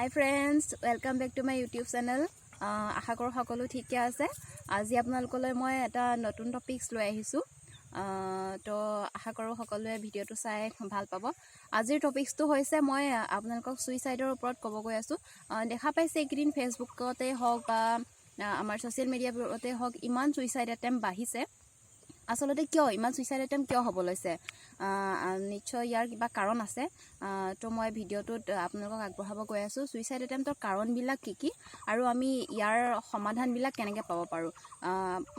Hi friends, welcome back to my YouTube channel. আশা কৰো সকলো ঠিকে আছে। আজি আপোনালোকলৈ মই এটা নতুন টপিকস লৈ আহিছো। তো আশা কৰো সকলোৱে ভিডিওটো চাই ভাল পাব। আজিৰ টপিকসটো হৈছে মই আপোনালোকক সুইসাইডৰ ওপৰত ক'ব গৈ আছো। দেখা পাইছে এইকেইদিন ফেসবুকতে হওক বা আমাৰ সোশ্যাল মিডিয়াবোৰতে হওক ইমান সুইসাইড এটেম্প বাঢ়িছে। আসলতে কিয় ইমান সুইসাইড এটেম্প কিয় হ'ব লৈছে নিশ্চয় ইয়াৰ কিবা কাৰণ আছে। তো মই ভিডিওটোত আপোনালোকক আগবঢ়াব গৈ আছো সুইসাইড এটেম্পৰ কাৰণবিলাক কি আৰু আমি ইয়াৰ সমাধানবিলাক কেনেকৈ পাব পাৰো।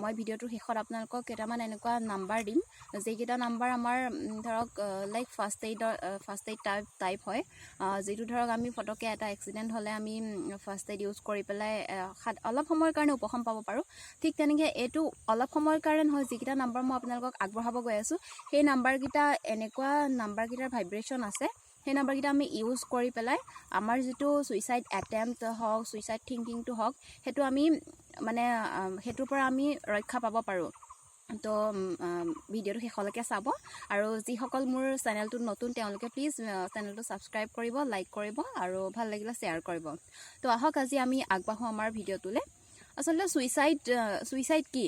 মই ভিডিওটোৰ শেষত আপোনালোকক কেইটামান এনেকুৱা নাম্বাৰ দিম যেইকেইটা নাম্বাৰ আমাৰ ধৰক লাইক ফাৰ্ষ্ট এইড টাইপ হয়, যেটো ধৰক আমি ফটকে এটা এক্সিডেন্ট হ'লে আমি ফাৰ্ষ্ট এইড ইউজ কৰি পেলাই অলপ সময়ৰ কাৰণে উপশম পাব পাৰো। ঠিক তেনেকৈ এইটো অলপ সময়ৰ কাৰণে হয়। যিকেইটা নাম্বাৰ মই আপোনালোকক আগবঢ়াব গৈ আছো সেই নাম্বাৰকেইটা এনেকুৱা নাম্বাৰকেইটাৰ ভাইব্ৰেশ্যন আছে, সেই নাম্বাৰকেইটা আমি ইউজ কৰি পেলাই আমাৰ যিটো সুইসাইড এটেম্প্ট হওক সুইসাইড থিংকিংটো হওক সেইটো আমি মানে সেইটোৰ পৰা আমি ৰক্ষা পাব পাৰোঁ। তো ভিডিওটো শেষলৈকে চাব আৰু যিসকল মোৰ চেনেলটো নতুন তেওঁলোকে প্লিজ চেনেলটো ছাবস্ক্ৰাইব কৰিব, লাইক কৰিব আৰু ভাল লাগিলে শ্বেয়াৰ কৰিব। তো আহক আজি আমি আগবাঢ়ো আমাৰ ভিডিওটোলৈ। আচলতে সুইসাইড কি?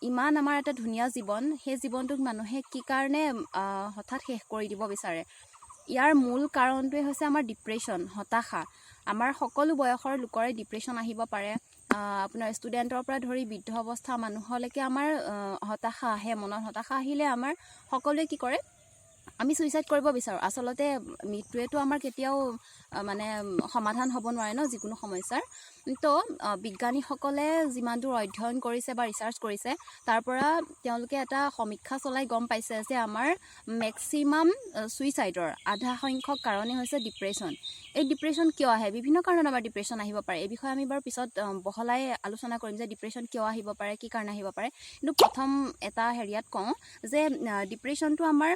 ইমান আমাৰ এটা ধুনীয়া জীৱন, সেই জীৱনটোক মানুহে কি কাৰণে হঠাৎ শেষ কৰি দিব বিচাৰে। ইয়াৰ মূল কাৰণটোৱে হৈছে আমাৰ ডিপ্ৰেশ্যন, হতাশা। আমাৰ সকলো বয়সৰ লোকৰে ডিপ্ৰেশ্যন আহিব পাৰে। আপোনাৰ ষ্টুডেণ্টৰ পৰা ধৰি বৃদ্ধ অৱস্থা মানুহলৈকে আমাৰ হতাশা আহে। মনত হতাশা আহিলে আমাৰ সকলোৱে কি কৰে, আমি সুইসাইড কৰিব বিচাৰোঁ। আচলতে মৃত্যুৱেতো আমাৰ কেতিয়াও মানে সমাধান হ'ব নোৱাৰে ন যিকোনো সমস্যাৰ। তো বিজ্ঞানীসকলে যিমান দূৰ অধ্যয়ন কৰিছে বা ৰিচাৰ্চ কৰিছে তাৰ পৰা তেওঁলোকে এটা সমীক্ষা চলাই গম পাইছে যে আমাৰ মেক্সিমাম সুইসাইডৰ আধা সংখ্যক কাৰণেই হৈছে ডিপ্ৰেশ্যন। এই ডিপ্ৰেশ্যন কিয় আহে? বিভিন্ন কাৰণত আমাৰ ডিপ্ৰেশ্যন আহিব পাৰে। এই বিষয়ে আমি বাৰু পিছত বহলাই আলোচনা কৰিম যে ডিপ্ৰেশ্যন কিয় আহিব পাৰে, কি কাৰণে আহিব পাৰে। কিন্তু প্ৰথম এটা হেৰিয়াত কওঁ যে ডিপ্ৰেশ্যনটো আমাৰ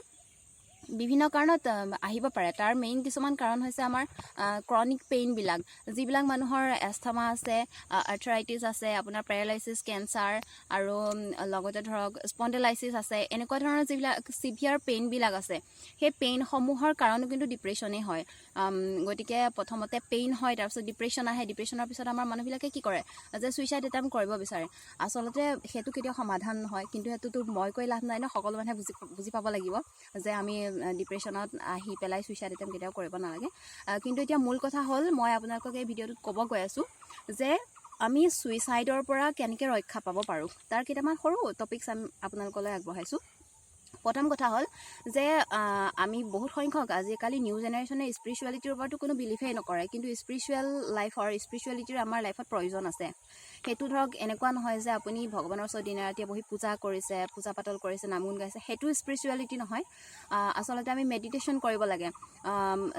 বিভিন্ন কাৰণত আহিব পাৰে। তাৰ মেইন কিছুমান কাৰণ হৈছে আমাৰ ক্ৰনিক পেইনবিলাক, যিবিলাক মানুহৰ এষ্টামা আছে, আৰ্থৰাইটিছ আছে, আপোনাৰ পেৰালাইচিছ, কেঞ্চাৰ আৰু লগতে ধৰক স্পণ্ডেলাইচিছ আছে। এনেকুৱা ধৰণৰ যিবিলাক চিভিয়াৰ পেইনবিলাক আছে সেই পেইনসমূহৰ কাৰণো কিন্তু ডিপ্ৰেশ্যনেই হয়। গতিকে প্ৰথমতে পেইন হয়, তাৰপিছত ডিপ্ৰেশ্যন আহে। ডিপ্ৰেশ্যনৰ পিছত আমাৰ মানুহবিলাকে কি কৰে যে সুইসাইড এটেম্প কৰিব বিচাৰে। আচলতে সেইটো কেতিয়াও সমাধান নহয়, কিন্তু সেইটোতো মই কৈ লাভ নাই ন। সকলো মানুহে বুজি পাব লাগিব যে আমি ডিপ্ৰেশ্যনত আহি পেলাই সুইসাইড এটেম্প কেতিয়াও কৰিব নালাগে। কিন্তু এতিয়া মূল কথা হ'ল মই আপোনালোকক এই ভিডিঅ'টোত ক'ব গৈ আছোঁ যে আমি সুইসাইডৰ পৰা কেনেকৈ ৰক্ষা পাব পাৰোঁ। তাৰ কেইটামান সৰু টপিকছ আমি আপোনালোকলৈ আগবঢ়াইছোঁ। প্ৰথম কথা হ'ল যে আমি বহুত সংখ্যক আজিকালি নিউ জেনেৰেশ্যনে স্পিৰিচুৱেলিটিৰ ওপৰতো কোনো বিলিভেই নকৰে, কিন্তু স্পিৰিচুৱেলিটিৰ আমাৰ লাইফত প্ৰয়োজন আছে। সেইটো ধৰক এনেকুৱা নহয় যে আপুনি ভগৱানৰ ওচৰত দিনে ৰাতিয়ে বহি পূজা কৰিছে, পূজা পাতল কৰিছে, নাম গুণ গাইছে, সেইটো স্পিৰিচুৱেলিটি নহয়। আচলতে আমি মেডিটেশ্যন কৰিব লাগে।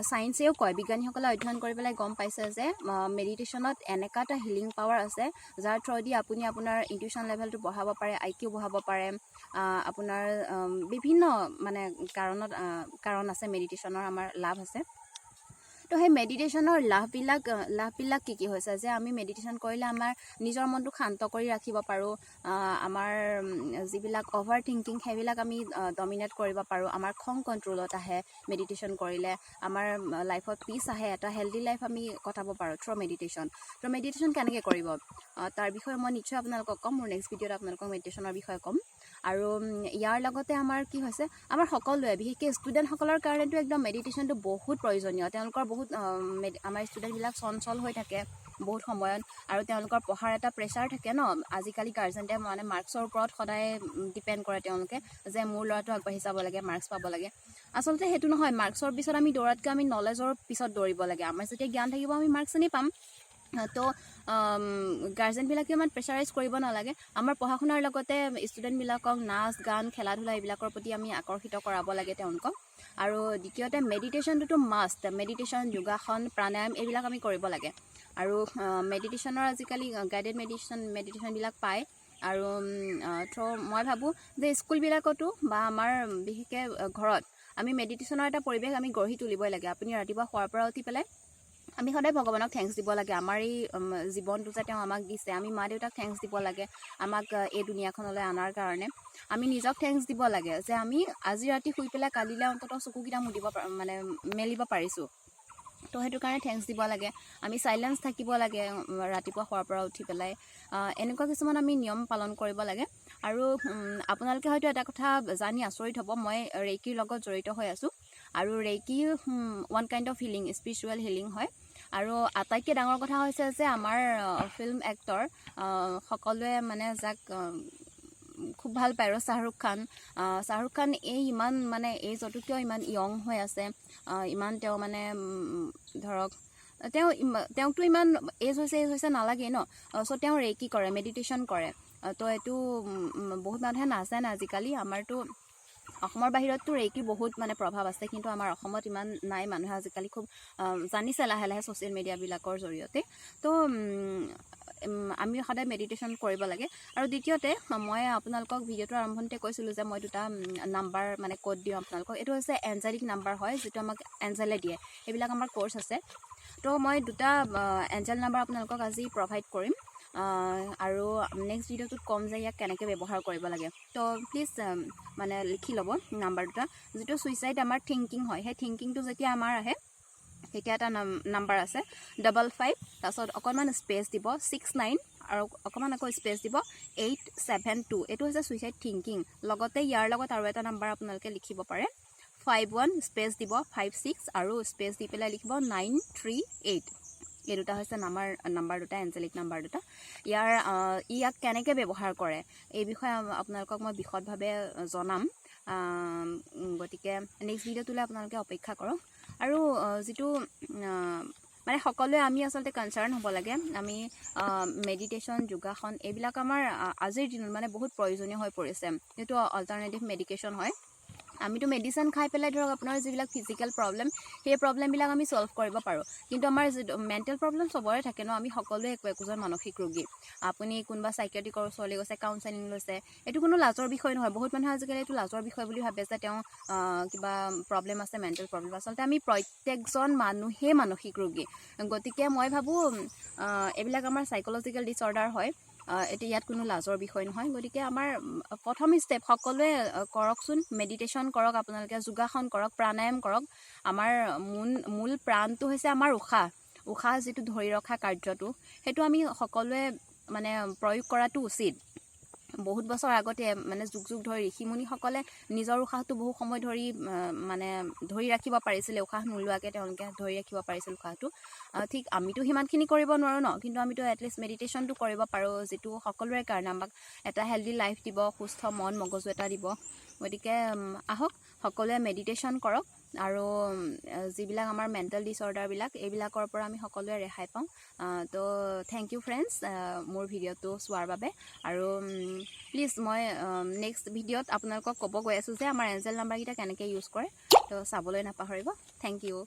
ছায়েন্সেও কয়, বিজ্ঞানীসকলে অধ্যয়ন কৰি পেলাই গম পাইছে যে মেডিটেশ্যনত এনেকুৱা এটা হিলিং পাৱাৰ আছে যাৰ থ্ৰুদি আপুনি আপোনাৰ ইনটিউশ্যন লেভেলটো বঢ়াব পাৰে, IQ বঢ়াব পাৰে। আপোনাৰ বিভিন্ন মানে কাৰণ আছে মেডিটেশ্যনৰ, আমাৰ লাভ আছে। তো সেই মেডিটেশ্যনৰ লাভবিলাক কি হৈছে যে আমি মেডিটেশ্যন কৰিলে আমাৰ নিজৰ মনটো শান্ত কৰি ৰাখিব পাৰোঁ। আমাৰ যিবিলাক অভাৰ থিংকিং সেইবিলাক আমি ডমিনেট কৰিব পাৰোঁ। আমাৰ খং কণ্ট্ৰলত আহে মেডিটেশ্যন কৰিলে। আমাৰ লাইফত পিচ আহে, এটা হেল্ডি লাইফ আমি কটাব পাৰোঁ থ্ৰু মেডিটেশ্যন। তো মেডিটেশ্যন কেনেকৈ কৰিব তাৰ বিষয়ে মই নিশ্চয় আপোনালোকক ক'ম। মোৰ নেক্সট ভিডিঅ'ত আপোনালোকক মেডিটেশ্যনৰ বিষয়ে ক'ম। আৰু ইয়াৰ লগতে আমাৰ কি হৈছে, আমাৰ সকলোৱে বিশেষকৈ ষ্টুডেণ্টসকলৰ কাৰণেতো একদম মেডিটেশ্যনটো বহুত প্ৰয়োজনীয়। তেওঁলোকৰ বহুত আমাৰ ষ্টুডেণ্টবিলাক চঞ্চল হৈ থাকে বহুত সময়ত, আৰু তেওঁলোকৰ পঢ়াৰ এটা প্ৰেছাৰ থাকে ন। আজিকালি গাৰ্জেণ্টে মানে মাৰ্কছৰ ওপৰত সদায় ডিপেণ্ড কৰে তেওঁলোকে, যে মোৰ ল'ৰাটো আগবাঢ়ি যাব লাগে, মাৰ্কছ পাব লাগে। আচলতে সেইটো নহয়। মাৰ্কছৰ পিছত আমি দৌৰাতকৈ আমি নলেজৰ পিছত দৌৰিব লাগে। আমাৰ যেতিয়া জ্ঞান থাকিব আমি মাৰ্কছ আনি পাম। তো গাৰ্জেনবিলাকে ইমান প্ৰেছাৰাইজ কৰিব নালাগে। আমাৰ পঢ়া শুনাৰ লগতে ষ্টুডেণ্টবিলাকক নাচ গান খেলা ধূলা এইবিলাকৰ প্ৰতি আমি আকৰ্ষিত কৰাব লাগে তেওঁলোকক। আৰু দ্বিতীয়তে মেডিটেশ্যনটোতো মাষ্ট। মেডিটেশ্যন, যোগাসন, প্ৰাণায়াম এইবিলাক আমি কৰিব লাগে। আৰু মেডিটেশ্যনৰ আজিকালি গাইডেড মেডিটেশ্যনবিলাক পায়। আৰু মই ভাবোঁ যে স্কুলবিলাকতো বা আমাৰ বিশেষকৈ ঘৰত আমি মেডিটেশ্যনৰ এটা পৰিৱেশ আমি গঢ়ি তুলিবই লাগে। আপুনি ৰাতিপুৱা শোৱাৰ পৰা উঠি পেলাই আমি সদায় ভগৱানক থেংকছ দিব লাগে। আমাৰ এই জীৱনটো যে তেওঁ আমাক দিছে, আমি মা দেউতাক থেংকছ দিব লাগে আমাক এই দুনিয়াখনলৈ অনাৰ কাৰণে। আমি নিজক থেংকছ দিব লাগে যে আমি আজি ৰাতি শুই পেলাই কালিলৈ অন্ততঃ চকুকেইটা মুদিব মেলিব পাৰিছোঁ। তো সেইটো কাৰণে থেংকছ দিব লাগে আমি সাইলেন্স থাকিব লাগে ৰাতিপুৱা খোৱাৰ পৰা উঠি পেলাই এনেকুৱা কিছুমান আমি নিয়ম পালন কৰিব লাগে আৰু আপোনালোকে হয়তো এটা কথা জানি আচৰিত হ'ব মই ৰেইকিৰ লগত জড়িত হৈ আছোঁ আৰু reiki one kind of healing spiritual healing হয় আৰু আটাইতকৈ ডাঙৰ কথা হৈছে যে আমাৰ ফিল্ম এক্টৰ সকলোৱে মানে যাক খুব ভাল পায় আৰু শ্বাহৰুখ খান এই ইমান মানে এইজতো কিয় ইমান য়ং হৈ আছে ইমান তেওঁ মানে ধৰক তেওঁকতো ইমান এজ হৈছে নালাগে ন চ' তেওঁ ৰেকি কৰে মেডিটেশ্যন কৰে তো এইটো বহুত মানুহে নাজানে আজিকালি আমাৰতো অসমৰ বাহিৰততো ৰেইকিৰ বহুত মানে প্ৰভাৱ আছে কিন্তু আমাৰ অসমত ইমান নাই মানুহে আজিকালি খুব জানিছে লাহে লাহে ছ'চিয়েল মিডিয়াবিলাকৰ জৰিয়তে তো আমি সদায় মেডিটেশ্যন কৰিব লাগে আৰু দ্বিতীয়তে মই আপোনালোকক ভিডিঅ'টোৰ আৰম্ভণিতে কৈছিলোঁ যে মই দুটা নাম্বাৰ মানে ক'ড দিওঁ আপোনালোকক এইটো হৈছে এঞ্জেলিক নাম্বাৰ হয় যিটো আমাক এঞ্জেলে দিয়ে সেইবিলাক আমাৰ ক'ৰ্চ আছে তো মই দুটা এঞ্জেল নাম্বাৰ আপোনালোকক আজি প্ৰভাইড কৰিম আৰু নেক্সট ভিডিঅ'টোত ক'ম যে ইয়াক কেনেকৈ ব্যৱহাৰ কৰিব লাগে তো প্লিজ মানে লিখি ল'ব নাম্বাৰ দুটা যিটো ছুইচাইড আমাৰ থিংকিং হয় সেই থিংকিংটো যেতিয়া আমাৰ আহে তেতিয়া এটা নাম্বাৰ আছে 55 তাৰপিছত অকণমান স্পেচ দিব 69 আৰু অকণমান আকৌ স্পেচ দিব 872 এইটো হৈছে ছুইচাইড থিংকিং লগতে ইয়াৰ লগত আৰু এটা নাম্বাৰ আপোনালোকে লিখিব পাৰে 51 স্পেচ দিব 56 আৰু স্পেচ দি পেলাই লিখিব 938 এই দুটা হৈছে নাম্বাৰ দুটা এঞ্জেলিক নাম্বাৰ দুটা ইয়াক কেনেকৈ ব্যৱহাৰ কৰে এই বিষয়ে আপোনালোকক মই বিশদভাৱে জনাম গতিকে নেক্সট ভিডিঅ'টোলৈ আপোনালোকে অপেক্ষা কৰক আৰু যিটো মানে সকলোৱে আমি আচলতে কনচাৰ্ণ হ'ব লাগে আমি মেডিটেশ্যন যোগাসন এইবিলাক আমাৰ আজিৰ দিনত মানে বহুত প্ৰয়োজনীয় হৈ পৰিছে যিটো অল্টাৰনেটিভ মেডিকেশ্যন হয় আমিতো মেডিচিন খাই পেলাই ধৰক আপোনাৰ যিবিলাক ফিজিকেল প্ৰব্লেম সেই প্ৰব্লেমবিলাক আমি ছল্ভ কৰিব পাৰোঁ কিন্তু আমাৰ যিটো মেণ্টেল প্ৰব্লেম চবৰে থাকে ন আমি সকলোৱে একোজন মানসিক ৰোগী আপুনি কোনোবা চাইকিয়াট্ৰিকৰ ওচৰলৈ গৈছে কাউন্সেলিং লৈছে এইটো কোনো লাজৰ বিষয় নহয় বহুত মানুহে আজিকালি এইটো লাজৰ বিষয় বুলি ভাবে যে তেওঁ কিবা প্ৰব্লেম আছে মেণ্টেল প্ৰব্লেম আচলতে আমি প্ৰত্যেকজন মানুহেই মানসিক ৰোগী গতিকে মই ভাবোঁ এইবিলাক আমাৰ চাইক'লজিকেল ডিছঅৰ্ডাৰ হয় এতিয়া ইয়াত কোনো লাজৰ বিষয় নহয় গতিকে আমাৰ প্ৰথম ষ্টেপ সকলোৱে কৰকচোন মেডিটেশ্যন কৰক আপোনালোকে যোগাসন কৰক প্ৰাণায়াম কৰক আমাৰ মূল প্ৰাণটো হৈছে আমাৰ উশাহ যিটো ধৰি ৰখা কাৰ্যটো সেইটো আমি সকলোৱে মানে প্ৰয়োগ কৰাটো উচিত বহুত বছৰ আগতে মানে যুগ ধৰি ঋষিমুনিসকলে নিজৰ উশাহটো বহু সময় ধৰি মানে ধৰি ৰাখিব পাৰিছিলে উশাহ নোলোৱাকৈ তেওঁলোকে ধৰি ৰাখিব পাৰিছিল উশাহটো ঠিক আমিতো সিমানখিনি কৰিব নোৱাৰোঁ ন কিন্তু আমিতো এটলিষ্ট মেডিটেশ্যনটো কৰিব পাৰোঁ যিটো সকলোৰে কাৰণে আমাক এটা হেল্ডি লাইফ দিব সুস্থ মন মগজু এটা দিব গতিকে আহক সকলোৱে মেডিটেশ্যন কৰক আৰু যিবিলাক আমাৰ মেণ্টেল ডিছঅৰ্ডাৰবিলাক এইবিলাকৰ পৰা আমি সকলোৱে ৰেহাই পাওঁ তো থেংক ইউ ফ্ৰেণ্ডছ মোৰ ভিডিঅ'টো চোৱাৰ বাবে আৰু প্লিজ মই নেক্সট ভিডিঅ'ত আপোনালোকক ক'ব গৈ আছোঁ যে আমাৰ এঞ্জেল নাম্বাৰকেইটা কেনেকৈ ইউজ কৰে তো চাবলৈ নাপাহৰিব থেংক ইউ